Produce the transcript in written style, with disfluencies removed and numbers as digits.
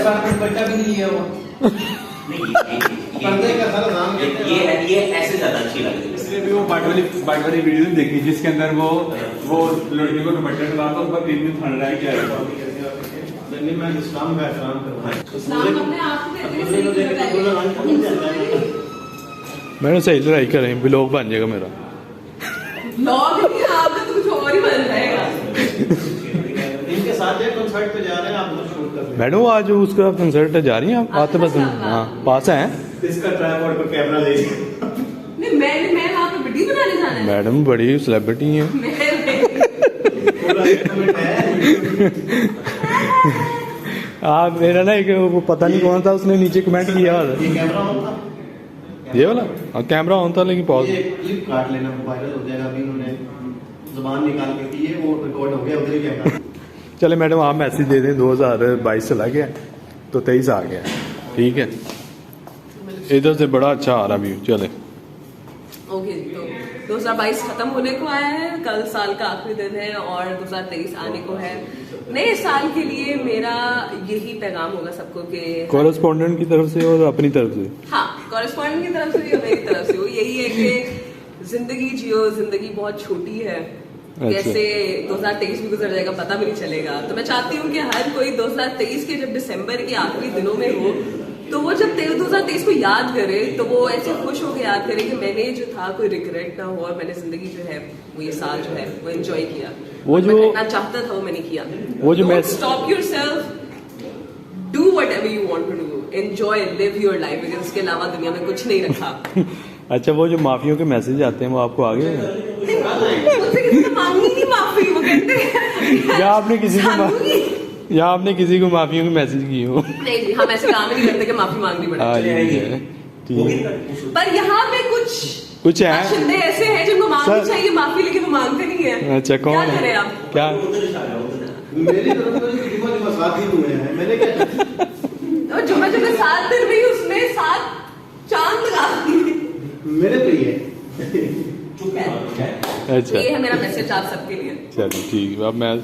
साथ में बच्चा भी नहीं है वो। ये ऐसे ज्यादा अच्छी लगती है। इसलिए भी वो पार्ट वाली वीडियो नहीं देखी जिसके अंदर वो लड़की को दुपट्टे में डाला उसका 3 दिन ठंड रहा है क्या नहीं, मैं इस्लाम का एहतराम करूँगा। मैंने सही लड़ाई कर रही ब्लॉग बन जाएगा मेरा। आपका तो कुछ और ही बन जाएगा। इनके साथ एक कंसर्ट पे जा रहे हैं, आप लोग शूट कर रहे हैं। मैडम आज उसका कंसर्ट जा रही हैं आप आते बस? हाँ पास हैं। इसका ट्राइपॉड पर कैमरा ले नहीं, मैं वहाँ पे वीडियो बनाने जाना है। मैडम बड़ी सेलिब्रिटी हैं। आप मेरा ना एक वो पता नहीं कौन था उसने नीचे कमेंट किया ये कैमरा ऑन था, ये वाला कैमरा ऑन था लेकिन पॉज। ये क्लिप काट लेना, वायरल हो जाएगा। अभी उन्होंने जुबान निकाल के की है, वो रिकॉर्ड हो गया उधर ही कैमरा। चले मैडम आप मैसेज दे दें 2022 चला गया तो 23 आ गया, ठीक है। इधर से बड़ा अच्छा आ रहा व्यू। चले ओके, तो 2022 खत्म होने को आया है, कल साल का आखिरी दिन है और 2023 आने को है। नए साल के लिए मेरा यही पैगाम होगा सबको कि कॉरेस्पॉन्डेंट की तरफ से और अपनी तरफ से। हाँ, कॉरेस्पॉन्डेंट की तरफ से भी और मेरी तरफ से वो यही है कि जिंदगी जियो, जिंदगी बहुत छोटी है। कैसे 2023 भी गुजर जाएगा पता भी नहीं चलेगा। तो मैं चाहती हूँ कि हर कोई 2023 के जब दिसंबर के आखिरी दिनों में हो तो वो जब 2023 को याद करे तो वो ऐसे खुश होकर याद करे कि मैंने जो था कोई रिग्रेट ना हो और मैंने जिंदगी जो है वो ये साल जो है वो एंजॉय किया। वो जो मैं करना चाहता था वो मैंने किया। वो जो मैं stop yourself, do whatever you want to do, enjoy, live your life, because इसके अलावा दुनिया में कुछ नहीं रखा। अच्छा वो जो माफियों के मैसेज आते हैं वो आपको आ गए? मुझसे किसी ने मांगी नहीं माफी, वो कहते हैं या आपने किसी को माफियों के मैसेज किए हो? नहीं जी, हम ऐसे काम ही नहीं करते कि माफी मांगनी पड़े। ठीक है। पर यहाँ पे कुछ है बाशिंदे ऐसे हैं जिनको मांगनी चाहिए माफी, लेकिन वो मांगते नहीं है। अच्छा कौन क्या है? करें आप? क्या मेरी तरफ से जुम्मा 7 दिन हुए हैं, मैंने क्या और जुम्मे 7 दिन भी उसमें 7 चांद लगा दिए मेरे पे ही है। अच्छा ये है मेरा मैसेज आप सबके लिए। चलो ठीक है। अब मैं